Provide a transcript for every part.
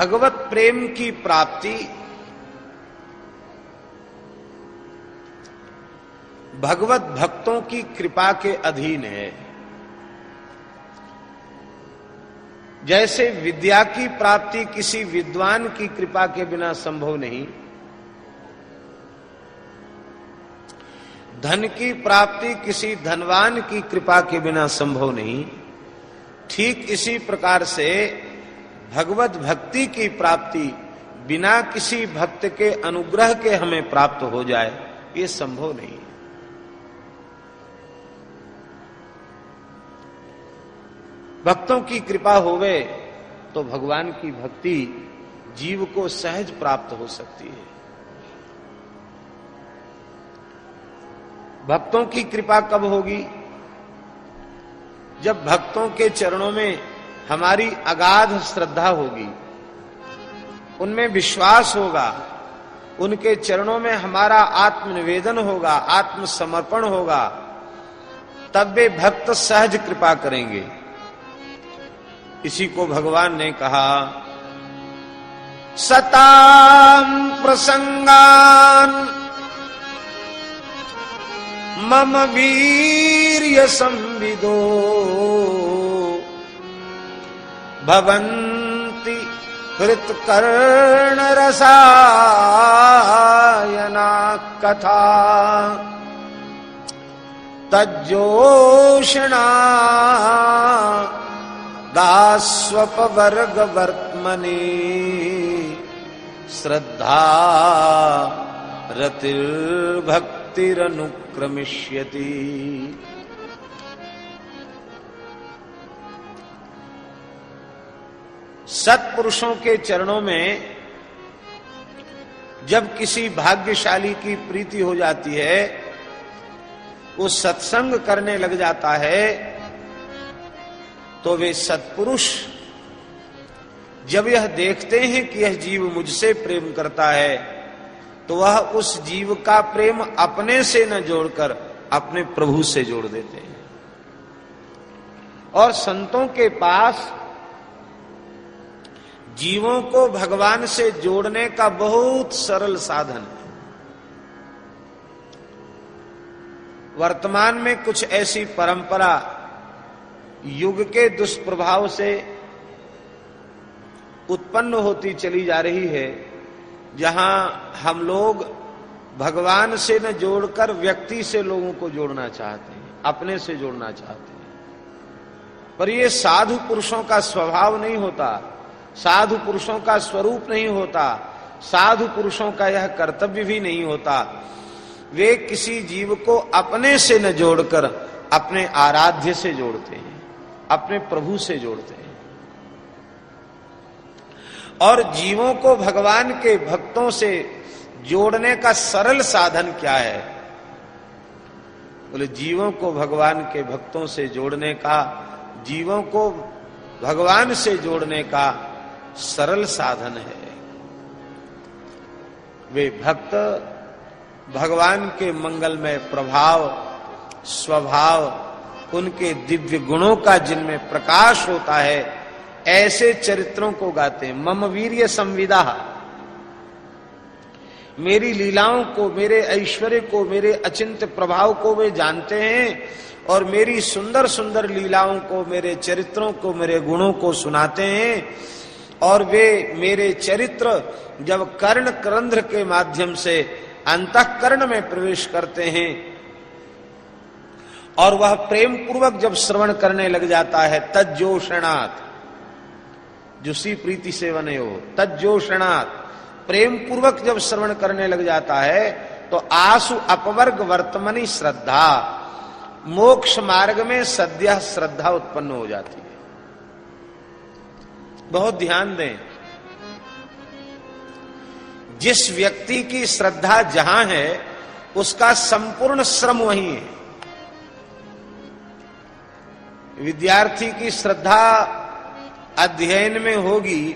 भगवत प्रेम की प्राप्ति भगवत भक्तों की कृपा के अधीन है। जैसे विद्या की प्राप्ति किसी विद्वान की कृपा के बिना संभव नहीं, धन की प्राप्ति किसी धनवान की कृपा के बिना संभव नहीं, ठीक इसी प्रकार से भगवत भक्ति की प्राप्ति बिना किसी भक्त के अनुग्रह के हमें प्राप्त हो जाए, ये संभव नहीं। भक्तों की कृपा होवे तो भगवान की भक्ति जीव को सहज प्राप्त हो सकती है। भक्तों की कृपा कब होगी? जब भक्तों के चरणों में हमारी अगाध श्रद्धा होगी, उनमें विश्वास होगा, उनके चरणों में हमारा आत्मनिवेदन होगा, आत्मसमर्पण होगा, तब वे भक्त सहज कृपा करेंगे। इसी को भगवान ने कहा, सताम प्रसंगान मम वीर्य संविदो भवन्ति हृत्कर्ण रसायना कथा तज्जोषणा दास्वपवर्ग वर्त्मनि श्रद्धा रतिर्भक्तिरनुक्रमिष्यति। सत्पुरुषों के चरणों में जब किसी भाग्यशाली की प्रीति हो जाती है, वो सत्संग करने लग जाता है, तो वे सत्पुरुष जब यह देखते हैं कि यह जीव मुझसे प्रेम करता है, तो वह उस जीव का प्रेम अपने से न जोड़कर अपने प्रभु से जोड़ देते हैं। और संतों के पास जीवों को भगवान से जोड़ने का बहुत सरल साधन है। वर्तमान में कुछ ऐसी परंपरा युग के दुष्प्रभाव से उत्पन्न होती चली जा रही है, जहां हम लोग भगवान से न जोड़कर व्यक्ति से लोगों को जोड़ना चाहते हैं, अपने से जोड़ना चाहते हैं। पर यह साधु पुरुषों का स्वभाव नहीं होता, साधु पुरुषों का स्वरूप नहीं होता, साधु पुरुषों का यह कर्तव्य भी नहीं होता। वे किसी जीव को अपने से न जोड़कर अपने आराध्य से जोड़ते हैं, अपने प्रभु से जोड़ते हैं। और जीवों को भगवान के भक्तों से जोड़ने का सरल साधन क्या है? बोले जीवों को भगवान के भक्तों से जोड़ने का, जीवों को भगवान से जोड़ने का सरल साधन है। वे भक्त भगवान के मंगलमय प्रभाव, स्वभाव, उनके दिव्य गुणों का जिनमें प्रकाश होता है, ऐसे चरित्रों को गाते हैं। मम वीर्य संविदा, मेरी लीलाओं को, मेरे ऐश्वर्य को, मेरे अचिंत्य प्रभाव को वे जानते हैं और मेरी सुंदर सुंदर लीलाओं को, मेरे चरित्रों को, मेरे गुणों को सुनाते हैं। और वे मेरे चरित्र जब कर्ण करंध्र के माध्यम से अंतःकरण में प्रवेश करते हैं और वह प्रेम पूर्वक जब श्रवण करने लग जाता है, तज्जोषणात्, जुसी प्रीति से वने हो, तज्जोषणात्, प्रेम पूर्वक जब श्रवण करने लग जाता है, तो आसु अपवर्ग वर्तमनि श्रद्धा, मोक्ष मार्ग में सद्यः श्रद्धा उत्पन्न हो जाती है। बहुत ध्यान दें, जिस व्यक्ति की श्रद्धा जहां है, उसका संपूर्ण श्रम वहीं है। विद्यार्थी की श्रद्धा अध्ययन में होगी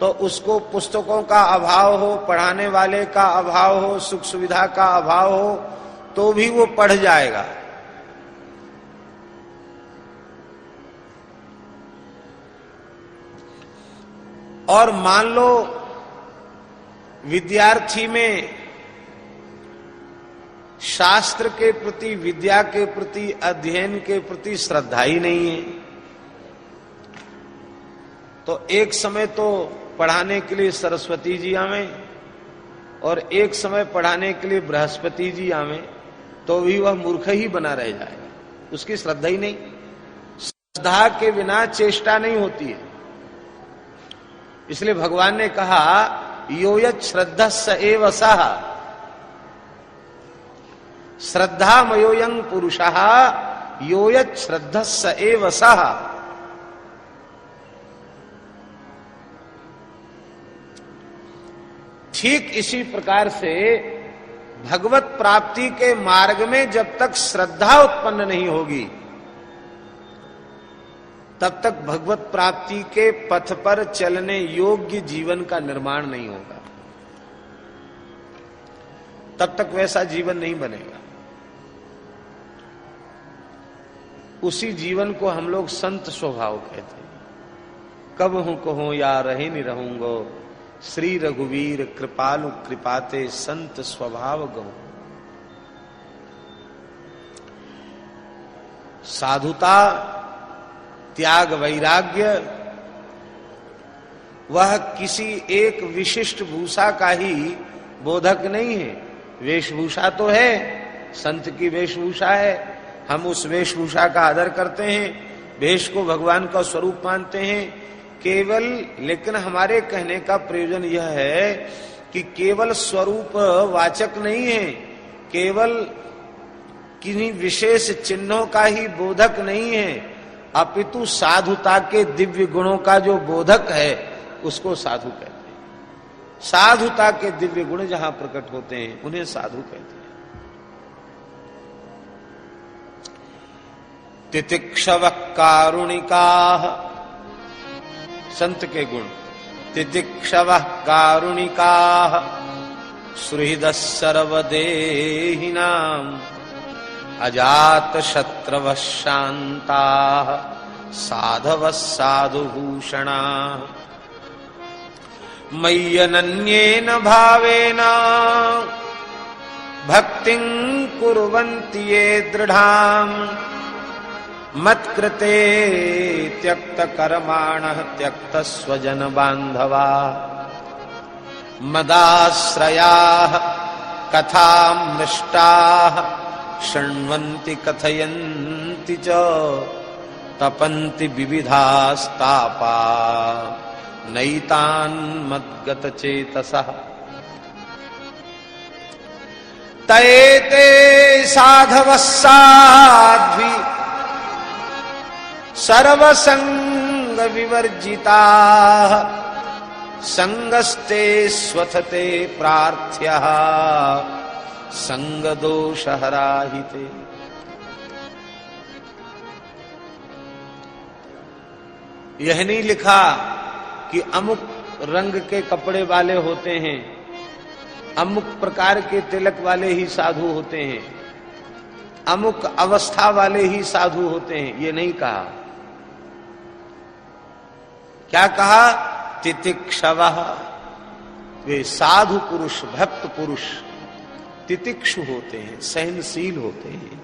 तो उसको पुस्तकों का अभाव हो, पढ़ाने वाले का अभाव हो, सुख सुविधा का अभाव हो, तो भी वो पढ़ जाएगा। और मान लो विद्यार्थी में शास्त्र के प्रति, विद्या के प्रति, अध्ययन के प्रति श्रद्धा ही नहीं है, तो एक समय तो पढ़ाने के लिए सरस्वती जी आवे और एक समय पढ़ाने के लिए बृहस्पति जी आवे, तो भी वह मूर्ख ही बना रह जाएगा, उसकी श्रद्धा ही नहीं। श्रद्धा के बिना चेष्टा नहीं होती है। इसलिए भगवान ने कहा यो यत् श्रद्धा स एव सः, श्रद्धा मयोयं पुरुषः यो यत् श्रद्धा स एव सः। ठीक इसी प्रकार से भगवत प्राप्ति के मार्ग में जब तक श्रद्धा उत्पन्न नहीं होगी तब तक भगवत प्राप्ति के पथ पर चलने योग्य जीवन का निर्माण नहीं होगा, तब तक वैसा जीवन नहीं बनेगा। उसी जीवन को हम लोग संत स्वभाव कहते हैं। कब हूं कहो या रहे नहीं रहूंगो, श्री रघुवीर कृपालु कृपाते संत स्वभाव गो। साधुता, त्याग, वैराग्य वह किसी एक विशिष्ट भूषा का ही बोधक नहीं है। वेशभूषा तो है, संत की वेशभूषा है, हम उस वेशभूषा का आदर करते हैं, वेश को भगवान का स्वरूप मानते हैं केवल। लेकिन हमारे कहने का प्रयोजन यह है कि केवल स्वरूप वाचक नहीं है, केवल किन्हीं विशेष चिन्हों का ही बोधक नहीं है, अपितु साधुता के दिव्य गुणों का जो बोधक है उसको साधु कहते हैं। साधुता के दिव्य गुण जहां प्रकट होते हैं उन्हें साधु कहते हैं। तितिक्षव कारुणिकाः, संत के गुण। तितिक्षव कारुणिकाः सुहृदः सर्वदेहिनां अजात शत्रवः शान्ताः साधवः साधुभूषणाः मय्यनन्येन भावेन भक्तिं कुर्वन्ति ये दृढाम् मत्कृते त्यक्तकर्माणः त्यक्तस्वजनबान्धवाः मदाश्रयाः कथामृष्टाः शृण्वन्ति कथयन्ति च तपन्ति विविधास्तापा नैतान् मद्गतचेतसः तैते साधवः साध्वी सर्वसंग विवर्जिताः संगस्ते स्वथते प्रार्थ्यः संग दोषहराहिते। यह नहीं लिखा कि अमुक रंग के कपड़े वाले होते हैं, अमुक प्रकार के तिलक वाले ही साधु होते हैं, अमुक अवस्था वाले ही साधु होते हैं, ये नहीं कहा। क्या कहा? तितिक्षवः, वे साधु पुरुष, भक्त पुरुष तितिक्षु होते हैं, सहनशील होते हैं।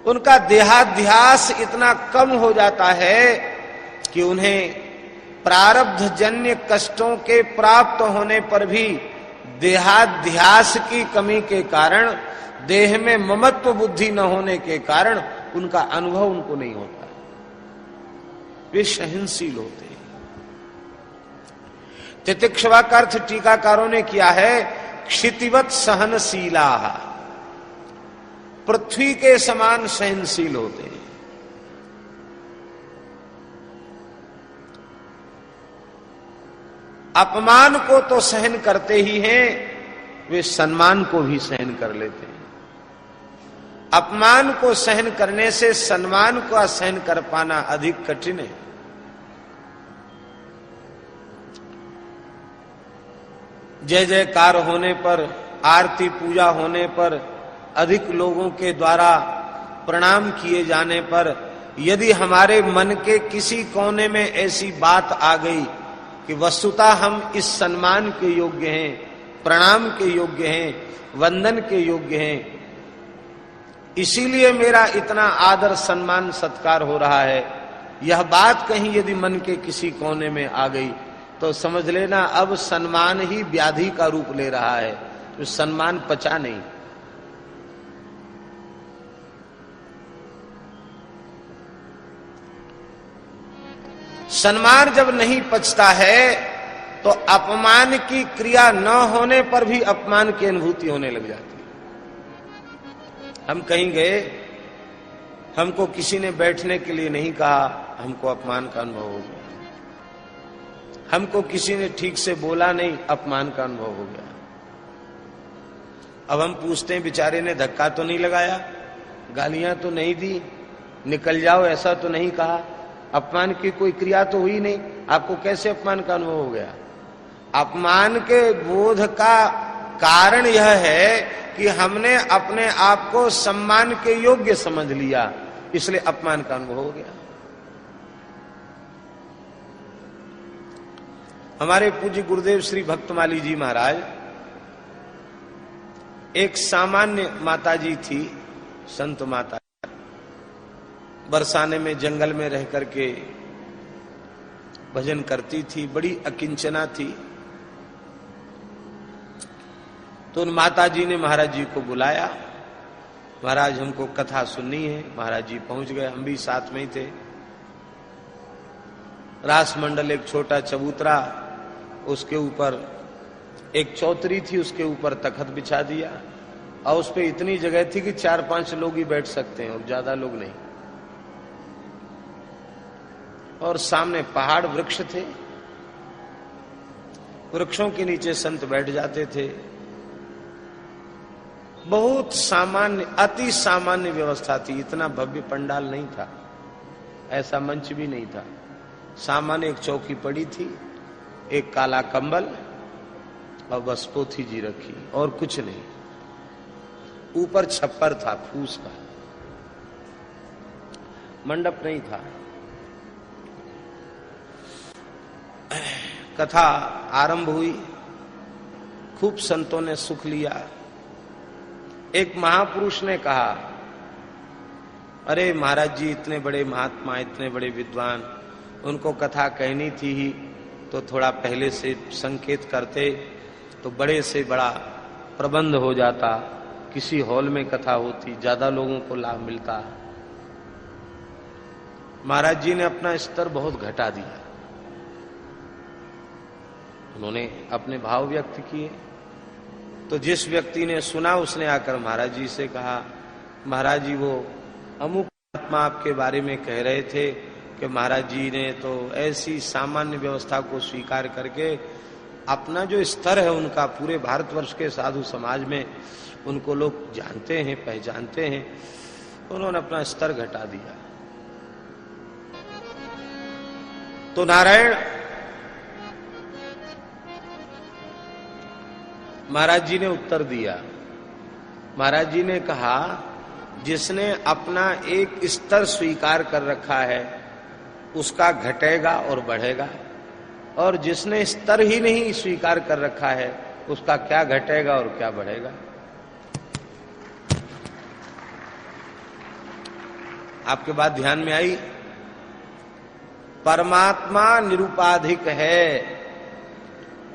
उनका देहाध्यास इतना कम हो जाता है कि उन्हें प्रारब्ध जन्य कष्टों के प्राप्त होने पर भी देहाध्यास की कमी के कारण, देह में ममत्व बुद्धि न होने के कारण उनका अनुभव उनको नहीं होता। वे सहनशील होते हैं। तितिक्षवा का अर्थ टीकाकारों ने किया है क्षितिवत सहनशीला, पृथ्वी के समान सहनशील होते हैं। अपमान को तो सहन करते ही हैं, वे सम्मान को भी सहन कर लेते हैं। अपमान को सहन करने से सम्मान को सहन कर पाना अधिक कठिन है। जय जयकार होने पर, आरती पूजा होने पर, अधिक लोगों के द्वारा प्रणाम किए जाने पर यदि हमारे मन के किसी कोने में ऐसी बात आ गई कि वस्तुतः हम इस सम्मान के योग्य हैं, प्रणाम के योग्य हैं, वंदन के योग्य हैं, इसीलिए मेरा इतना आदर सम्मान सत्कार हो रहा है, यह बात कहीं यदि मन के किसी कोने में आ गई तो समझ लेना अब सम्मान ही व्याधि का रूप ले रहा है, तो सम्मान पचा नहीं। सम्मान जब नहीं पचता है तो अपमान की क्रिया न होने पर भी अपमान की अनुभूति होने लग जाती है। हम कहीं गए, हमको किसी ने बैठने के लिए नहीं कहा, हमको अपमान का अनुभव हो गया। हमको किसी ने ठीक से बोला नहीं, अपमान का अनुभव हो गया। अब हम पूछते हैं बेचारे ने धक्का तो नहीं लगाया, गालियां तो नहीं दी, निकल जाओ ऐसा तो नहीं कहा, अपमान की कोई क्रिया तो हुई नहीं, आपको कैसे अपमान का अनुभव हो गया? अपमान के बोध का कारण यह है कि हमने अपने आप को सम्मान के योग्य समझ लिया, इसलिए अपमान का अनुभव हो गया। हमारे पूज्य गुरुदेव श्री भक्तमाली जी महाराज, एक सामान्य माताजी थी, संत माता, बरसाने में जंगल में रह करके भजन करती थी, बड़ी अकिंचना थी। तो उन माता जी ने महाराज जी को बुलाया, महाराज हमको कथा सुननी है। महाराज जी पहुंच गए, हम भी साथ में ही थे। रास मंडल एक छोटा चबूतरा, उसके ऊपर एक चौतरी थी, उसके ऊपर तखत बिछा दिया और उस पर इतनी जगह थी कि 4-5 लोग ही बैठ सकते हैं और ज्यादा लोग नहीं। और सामने पहाड़ वृक्ष थे, वृक्षों के नीचे संत बैठ जाते थे। बहुत सामान्य, अति सामान्य व्यवस्था थी, इतना भव्य पंडाल नहीं था, ऐसा मंच भी नहीं था। सामान्य एक चौकी पड़ी थी, एक काला कंबल और बस पोथी जी रखी और कुछ नहीं। ऊपर छप्पर था फूस का, मंडप नहीं था। कथा आरंभ हुई, खूब संतों ने सुख लिया। एक महापुरुष ने कहा, अरे महाराज जी इतने बड़े महात्मा, इतने बड़े विद्वान, उनको कथा कहनी थी ही तो थोड़ा पहले से संकेत करते तो बड़े से बड़ा प्रबंध हो जाता, किसी हॉल में कथा होती, ज्यादा लोगों को लाभ मिलता। महाराज जी ने अपना स्तर बहुत घटा दिया। उन्होंने अपने भाव व्यक्त किए तो जिस व्यक्ति ने सुना उसने आकर महाराज जी से कहा, महाराज जी वो अमुक आत्मा आपके बारे में कह रहे थे कि महाराज जी ने तो ऐसी सामान्य व्यवस्था को स्वीकार करके अपना जो स्तर है उनका पूरे भारतवर्ष के साधु समाज में उनको लोग जानते हैं, पहचानते हैं, उन्होंने अपना स्तर घटा दिया। तो नारायण महाराज जी ने उत्तर दिया। महाराज जी ने कहा, जिसने अपना एक स्तर स्वीकार कर रखा है उसका घटेगा और बढ़ेगा, और जिसने स्तर ही नहीं स्वीकार कर रखा है उसका क्या घटेगा और क्या बढ़ेगा। आपके बात ध्यान में आई? परमात्मा निरुपाधिक है,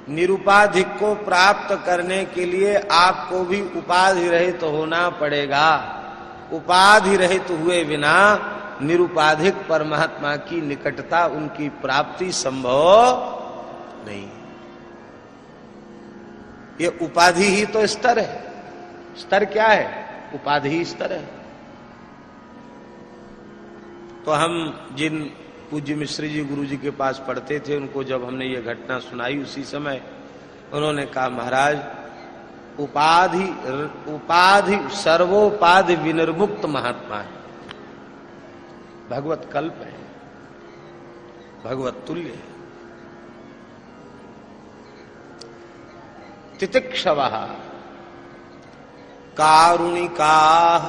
निरुपाधिक को प्राप्त करने के लिए आपको भी उपाधि रहित तो होना पड़ेगा। उपाधि रहित हुए बिना निरुपाधिक परमात्मा की निकटता, उनकी प्राप्ति संभव नहीं। ये उपाधि ही तो स्तर है। स्तर क्या है? उपाधि ही स्तर है। तो हम जिन पूज्य मिश्र जी गुरु जी के पास पढ़ते थे, उनको जब हमने ये घटना सुनाई उसी समय उन्होंने कहा, महाराज उपाधि सर्वोपाधि विनिर्मुक्त महात्मा है, भगवत कल्प है, भगवत तुल्य है। तितिक्षवः कारुणिकाः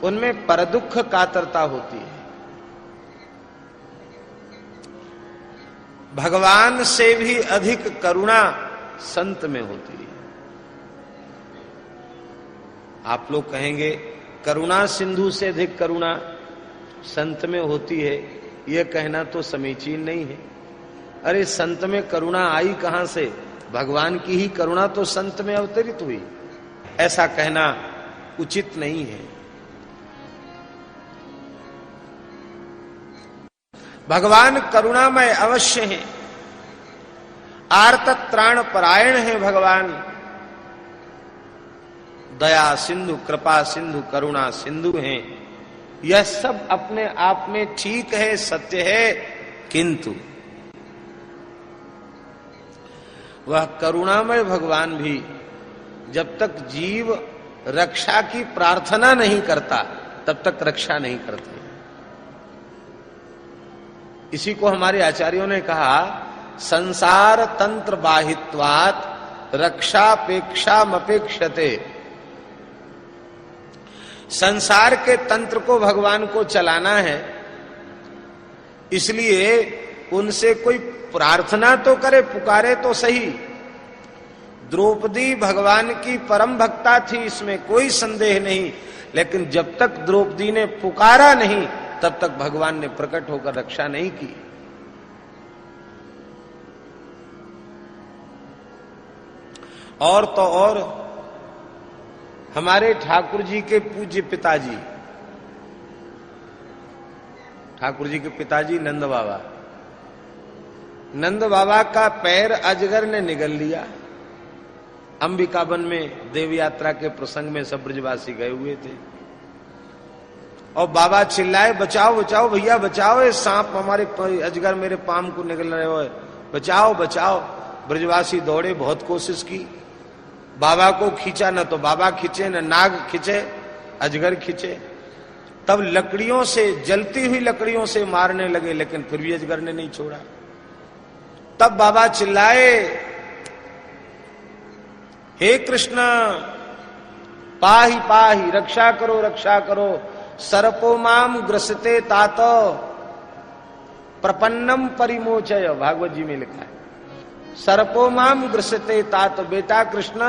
उनमें परदुख कातरता होती है। भगवान से भी अधिक करुणा संत में होती है। आप लोग कहेंगे करुणा सिंधु से अधिक करुणा संत में होती है, यह कहना तो समीचीन नहीं है। अरे संत में करुणा आई कहां से? भगवान की ही करुणा तो संत में अवतरित हुई। ऐसा कहना उचित नहीं है। भगवान करुणामय अवश्य हैं, आर्त त्राण परायण है भगवान, दया सिंधु, कृपा सिंधु, करुणा सिंधु हैं। यह सब अपने आप में ठीक है, सत्य है, किंतु वह करुणामय भगवान भी जब तक जीव रक्षा की प्रार्थना नहीं करता तब तक रक्षा नहीं करते। इसी को हमारे आचार्यों ने कहा, संसार तंत्र बाहित्वात् रक्षापेक्षामपेक्षते। संसार के तंत्र को भगवान को चलाना है, इसलिए उनसे कोई प्रार्थना तो करे, पुकारे तो सही। द्रौपदी भगवान की परम भक्ता थी, इसमें कोई संदेह नहीं, लेकिन जब तक द्रौपदी ने पुकारा नहीं तब तक भगवान ने प्रकट होकर रक्षा नहीं की। और तो और हमारे ठाकुर जी के पूज्य पिताजी, ठाकुर जी के पिताजी नंद बाबा, नंद बाबा का पैर अजगर ने निगल लिया। अंबिका वन में देव यात्रा के प्रसंग में सब ब्रजवासी गए हुए थे और बाबा चिल्लाए, बचाओ बचाओ भैया बचाओ, ये सांप हमारे अजगर मेरे पाम को निगल रहे हो, बचाओ बचाओ। ब्रजवासी दौड़े, बहुत कोशिश की, बाबा को खींचा, न तो बाबा खींचे, न नाग खींचे, अजगर खींचे। तब लकड़ियों से, जलती हुई लकड़ियों से मारने लगे, लेकिन फिर भी अजगर ने नहीं छोड़ा। तब बाबा चिल्लाए, हे कृष्ण पाहि पाहि, रक्षा करो रक्षा करो, सर्पो माम ग्रसते तात प्रपन्नम परिमोचय। भागवत जी में लिखा है, सर्पो माम ग्रसते तात, बेटा कृष्ण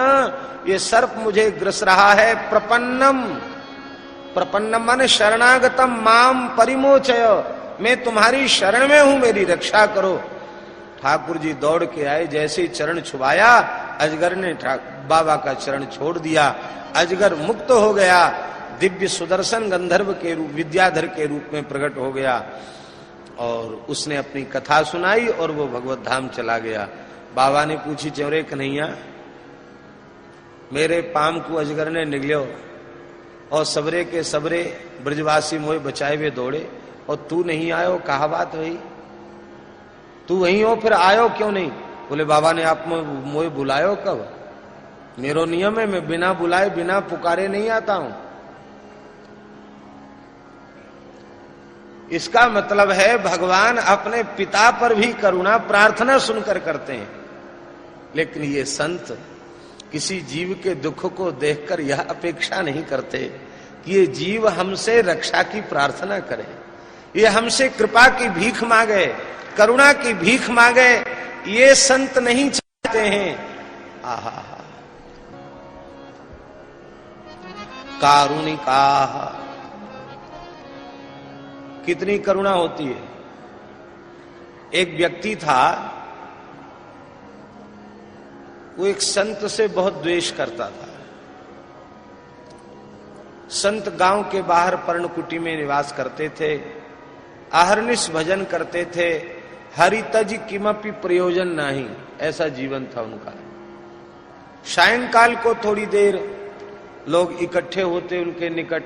ये सर्प मुझे ग्रस रहा है। प्रपन्नम, प्रपन्नम माने शरणागतम, माम परिमोचय, मैं तुम्हारी शरण में हूं, मेरी रक्षा करो। ठाकुर जी दौड़ के आए, जैसे ही चरण छुआया अजगर ने बाबा का चरण छोड़ दिया। अजगर मुक्त हो गया, दिव्य सुदर्शन गंधर्व के रूप, विद्याधर के रूप में प्रकट हो गया और उसने अपनी कथा सुनाई और वो भगवत धाम चला गया। बाबा ने पूछी, चौरे कन्हैया मेरे पाम को अजगर ने निगलियो और सबरे के सबरे ब्रजवासी मोए बचाए हुए दौड़े और तू नहीं आयो, कहा बात हुई? तू वहीं हो, फिर आयो क्यों नहीं? बोले बाबा ने आप मोए बुलायो कब? मेरो नियम है, मैं बिना बुलाए बिना पुकारे नहीं आता हूं। इसका मतलब है भगवान अपने पिता पर भी करुणा प्रार्थना सुनकर करते हैं, लेकिन ये संत किसी जीव के दुख को देखकर यह अपेक्षा नहीं करते कि ये जीव हमसे रक्षा की प्रार्थना करे, ये हमसे कृपा की भीख मांगे, करुणा की भीख मांगे। ये संत नहीं चाहते हैं। आहा, कारुणिका, कितनी करुणा होती है। एक व्यक्ति था, वो एक संत से बहुत द्वेष करता था। संत गांव के बाहर पर्णकुटी में निवास करते थे, अहर्निश भजन करते थे, हरितज किमपि प्रयोजन नहीं, ऐसा जीवन था उनका। सायंकाल को थोड़ी देर लोग इकट्ठे होते उनके निकट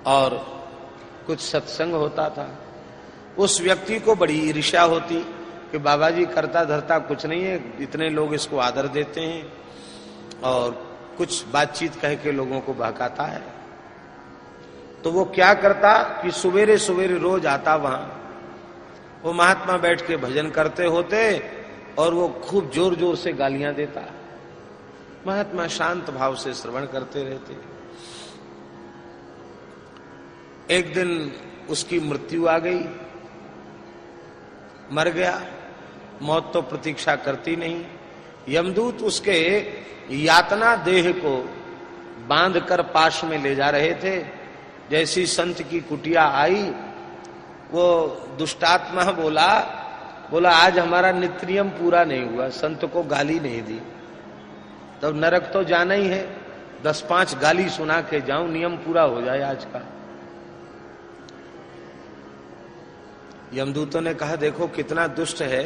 और कुछ सत्संग होता था। उस व्यक्ति को बड़ी ईर्ष्या होती कि बाबा जी करता धरता कुछ नहीं है, इतने लोग इसको आदर देते हैं और कुछ बातचीत कह के लोगों को बहकाता है। तो वो क्या करता कि सवेरे सवेरे रोज आता वहां, वो महात्मा बैठ के भजन करते होते और वो खूब जोर जोर से गालियां देता। महात्मा शांत भाव से श्रवण करते रहते। एक दिन उसकी मृत्यु आ गई, मर गया। मौत तो प्रतीक्षा करती नहीं। यमदूत उसके यातना देह को बांधकर पाश में ले जा रहे थे। जैसी संत की कुटिया आई, वो दुष्टात्मा बोला आज हमारा नित्य नियम पूरा नहीं हुआ, संत को गाली नहीं दी, तब नरक तो जाना ही है, 10-5 गाली सुना के जाऊं, नियम पूरा हो जाए आज का। यमदूतों ने कहा देखो कितना दुष्ट है,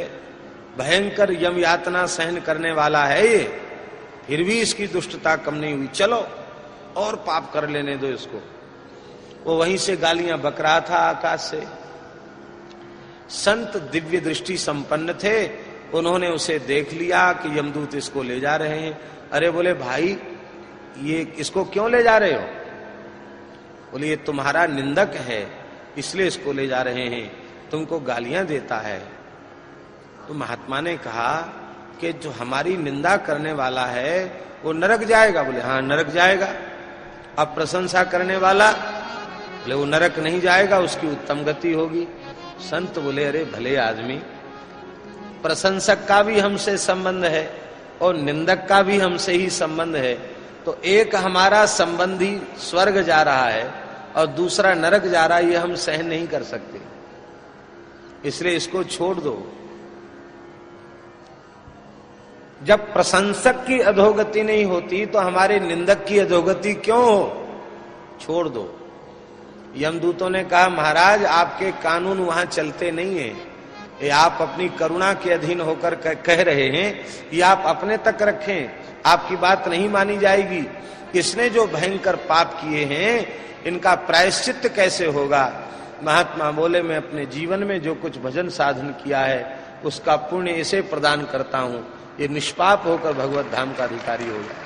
भयंकर यम यातना सहन करने वाला है ये, फिर भी इसकी दुष्टता कम नहीं हुई, चलो और पाप कर लेने दो इसको। वो वहीं से गालियां बक रहा था आकाश से। संत दिव्य दृष्टि संपन्न थे, उन्होंने उसे देख लिया कि यमदूत इसको ले जा रहे हैं। अरे बोले भाई ये इसको क्यों ले जा रहे हो? बोले ये तुम्हारा निंदक है इसलिए इसको ले जा रहे हैं, तुमको गालियां देता है। तो महात्मा ने कहा कि जो हमारी निंदा करने वाला है वो नरक जाएगा? बोले हाँ नरक जाएगा। अब प्रशंसा करने वाला? बोले वो नरक नहीं जाएगा, उसकी उत्तम गति होगी। संत बोले अरे भले आदमी, प्रशंसक का भी हमसे संबंध है और निंदक का भी हमसे ही संबंध है, तो एक हमारा संबंधी स्वर्ग जा रहा है और दूसरा नरक जा रहा है, ये हम सहन नहीं कर सकते, इसलिए इसको छोड़ दो। जब प्रशंसक की अधोगति नहीं होती तो हमारे निंदक की अधोगति क्यों हो? छोड़ दो। यमदूतों ने कहा महाराज आपके कानून वहां चलते नहीं है, ये आप अपनी करुणा के अधीन होकर कह रहे हैं, ये आप अपने तक रखें, आपकी बात नहीं मानी जाएगी। इसने जो भयंकर पाप किए हैं इनका प्रायश्चित कैसे होगा? महात्मा बोले मैं अपने जीवन में जो कुछ भजन साधन किया है उसका पुण्य इसे प्रदान करता हूं, ये निष्पाप होकर भगवत धाम का अधिकारी हो जाए।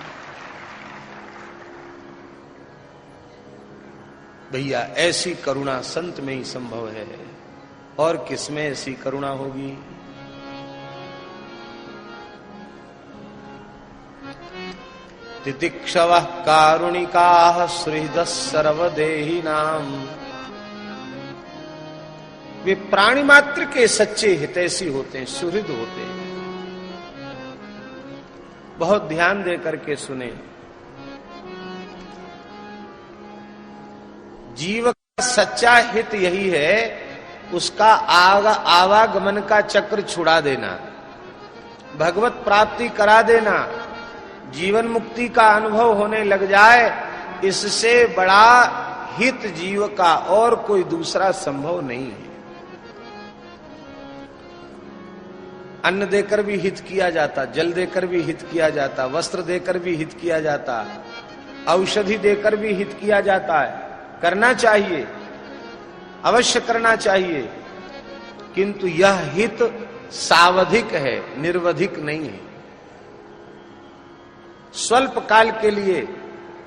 भैया ऐसी करुणा संत में ही संभव है, और किसमें ऐसी करुणा होगी? तितिक्षवः कारुणिकाः सुहृदः सर्वदेहिनाम्, वे प्राणी मात्र के सच्चे हितैषी होते हैं, सुहृद होते हैं। बहुत ध्यान दे करके सुने। जीव का सच्चा हित यही है, उसका आवागमन का चक्र छुड़ा देना, भगवत प्राप्ति करा देना, जीवन मुक्ति का अनुभव होने लग जाए, इससे बड़ा हित जीव का और कोई दूसरा संभव नहीं है। अन्न देकर भी हित किया जाता, जल देकर भी हित किया जाता, वस्त्र देकर भी हित किया जाता, औषधि देकर भी हित किया जाता है। करना चाहिए, अवश्य करना चाहिए, किंतु यह हित सावधिक है, निर्वधिक नहीं है। स्वल्प काल के लिए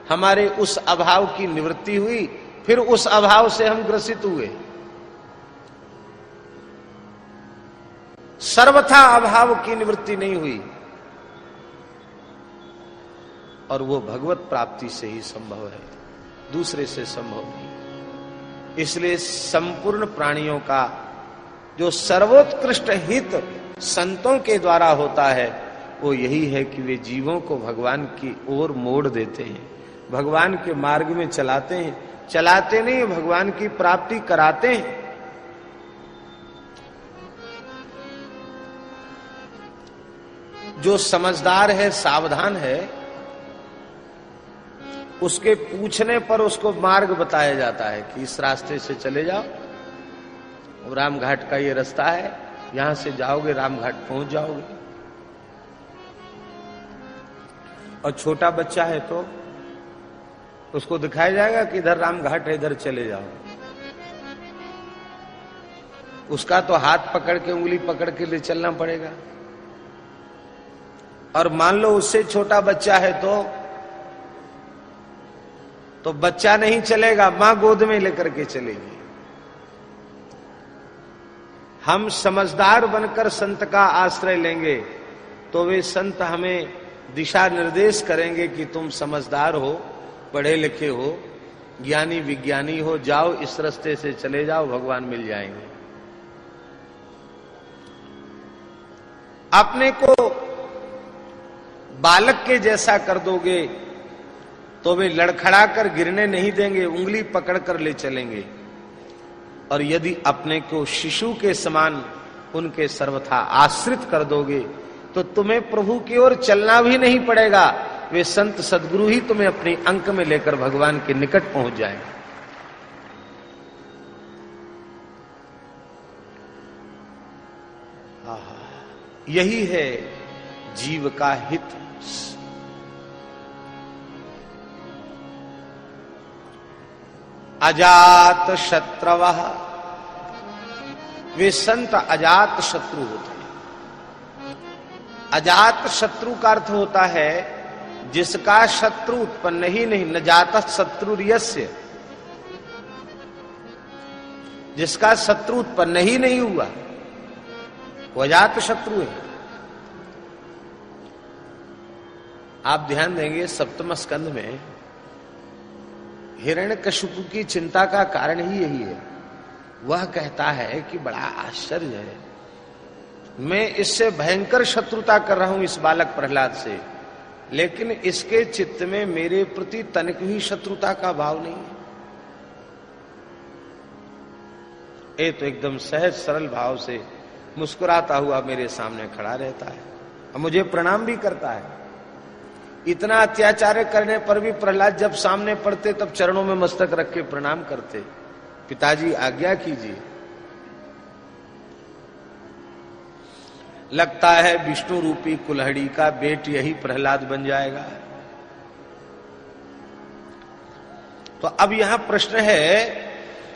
हमारे उस अभाव की निवृत्ति हुई, फिर उस अभाव से हम ग्रसित हुए। सर्वथा अभाव की निवृत्ति नहीं हुई, और वो भगवत प्राप्ति से ही संभव है, दूसरे से संभव नहीं। इसलिए संपूर्ण प्राणियों का जो सर्वोत्कृष्ट हित संतों के द्वारा होता है वो यही है कि वे जीवों को भगवान की ओर मोड़ देते हैं, भगवान के मार्ग में चलाते हैं, चलाते नहीं भगवान की प्राप्ति कराते हैं। जो समझदार है, सावधान है, उसके पूछने पर उसको मार्ग बताया जाता है कि इस रास्ते से चले जाओ, रामघाट का ये रास्ता है, यहां से जाओगे रामघाट पहुंच जाओगे। और छोटा बच्चा है तो उसको दिखाया जाएगा कि इधर रामघाट है, इधर चले जाओ। उसका तो हाथ पकड़ के, उंगली पकड़ के ले चलना पड़ेगा। और मान लो उससे छोटा बच्चा है तो बच्चा नहीं चलेगा, मां गोद में लेकर के चलेगी। हम समझदार बनकर संत का आश्रय लेंगे तो वे संत हमें दिशा निर्देश करेंगे कि तुम समझदार हो, पढ़े लिखे हो, ज्ञानी विज्ञानी हो, जाओ इस रास्ते से चले जाओ, भगवान मिल जाएंगे। अपने को बालक के जैसा कर दोगे तो वे लड़खड़ा कर गिरने नहीं देंगे, उंगली पकड़कर ले चलेंगे। और यदि अपने को शिशु के समान उनके सर्वथा आश्रित कर दोगे तो तुम्हें प्रभु की ओर चलना भी नहीं पड़ेगा, वे संत सद्गुरु ही तुम्हें अपनी अंक में लेकर भगवान के निकट पहुंच जाएंगे। यही है जीव का हित। अजात शत्रवः, वे संत अजात शत्रु होते हैं। अजात शत्रु का अर्थ होता है जिसका शत्रु उत्पन्न ही नहीं, न जातः शत्रुर्यस्य, जिसका शत्रु उत्पन्न ही नहीं हुआ वो अजात शत्रु है। आप ध्यान देंगे सप्तम स्कंध में हिरण्यकशिपु की चिंता का कारण ही यही है। वह कहता है कि बड़ा आश्चर्य है, मैं इससे भयंकर शत्रुता कर रहा हूं इस बालक प्रहलाद से, लेकिन इसके चित्त में मेरे प्रति तनिक भी शत्रुता का भाव नहीं है। ये तो एकदम सहज सरल भाव से मुस्कुराता हुआ मेरे सामने खड़ा रहता है और मुझे प्रणाम भी करता है। इतना अत्याचार करने पर भी प्रहलाद जब सामने पड़ते तब चरणों में मस्तक रख के प्रणाम करते, पिताजी आज्ञा कीजिए। लगता है विष्णु रूपी कुल्हड़ी का बेट यही प्रहलाद बन जाएगा। तो अब यहां प्रश्न है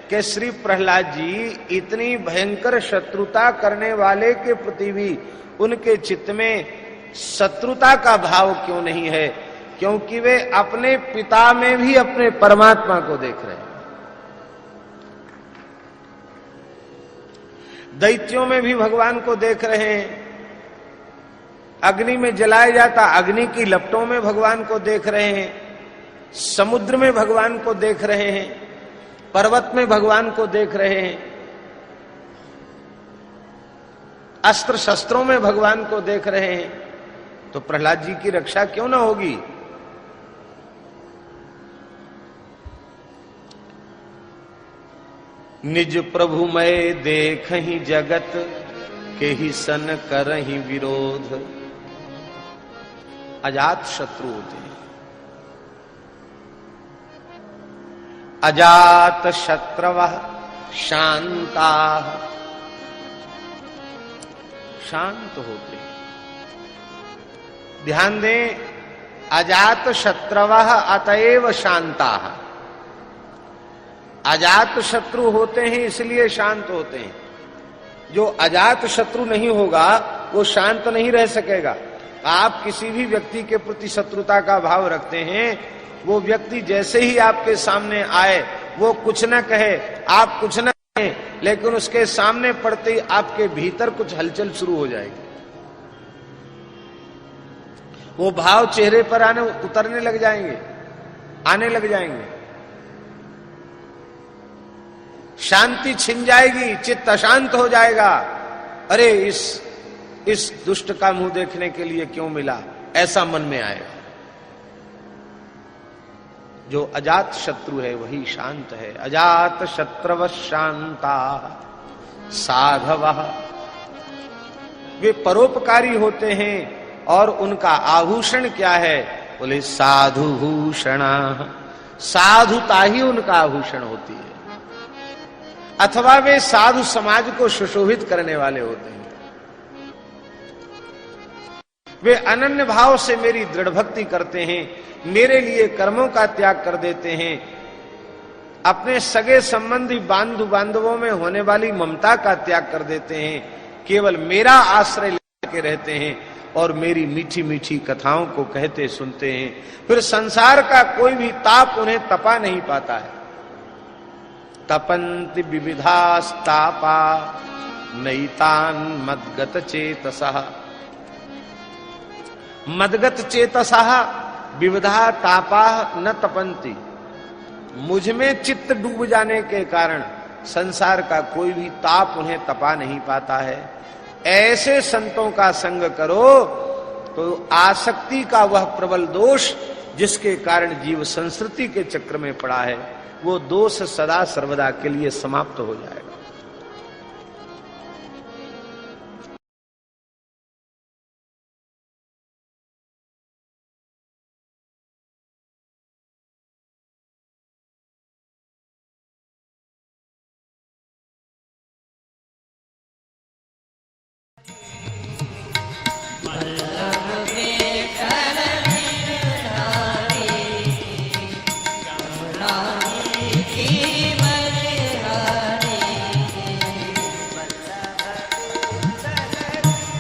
कि श्री प्रहलाद जी इतनी भयंकर शत्रुता करने वाले के प्रति भी उनके चित्त में शत्रुता का भाव क्यों नहीं है? क्योंकि वे अपने पिता में भी अपने परमात्मा को देख रहे हैं। दैत्यों में भी भगवान को देख रहे हैं, अग्नि में जलाया जाता अग्नि की लपटों में भगवान को देख रहे हैं, समुद्र में भगवान को देख रहे हैं, पर्वत में भगवान को देख रहे हैं, अस्त्र शस्त्रों में भगवान को देख रहे हैं। तो प्रहलाद जी की रक्षा क्यों ना होगी? निज प्रभु मैं देख ही जगत के ही सन कर ही विरोध। अजात शत्रु होते हैं। अजात शत्रवः शांता, शांत होते हैं। ध्यान दें, अजात शत्रवः अतएव शांता। अजात शत्रु होते हैं इसलिए शांत होते हैं। जो अजात शत्रु नहीं होगा वो शांत नहीं रह सकेगा। आप किसी भी व्यक्ति के प्रति शत्रुता का भाव रखते हैं, वो व्यक्ति जैसे ही आपके सामने आए, वो कुछ न कहे, आप कुछ न कहें, लेकिन उसके सामने पड़ते ही आपके भीतर कुछ हलचल शुरू हो जाएगी। वो भाव चेहरे पर उतरने लग जाएंगे, आने लग जाएंगे। शांति छिन जाएगी, चित्त अशांत हो जाएगा। अरे इस दुष्ट का मुंह देखने के लिए क्यों मिला, ऐसा मन में आएगा। जो अजात शत्रु है वही शांत है। अजात शत्रव शांता साधवः, वे परोपकारी होते हैं और उनका आभूषण क्या है? बोले साधुभूषणा, साधुता ही उनका आभूषण होती है। अथवा वे साधु समाज को सुशोभित करने वाले होते हैं। वे अनन्य भाव से मेरी दृढ़ भक्ति करते हैं, मेरे लिए कर्मों का त्याग कर देते हैं, अपने सगे संबंधी बांधु बांधवों में होने वाली ममता का त्याग कर देते हैं, केवल मेरा आश्रय लेके रहते हैं और मेरी मीठी मीठी कथाओं को कहते सुनते हैं। फिर संसार का कोई भी ताप उन्हें तपा नहीं पाता है। तपन्ति विविधास्तापा नैतान मद्गत चेतसः, मद्गत चेतसः विविधा तापा न तपन्ति। मुझ में चित्त डूब जाने के कारण संसार का कोई भी ताप उन्हें तपा नहीं पाता है। ऐसे संतों का संग करो तो आसक्ति का वह प्रबल दोष जिसके कारण जीव संस्कृति के चक्र में पड़ा है, वो दोष सदा सर्वदा के लिए समाप्त हो जाएगा।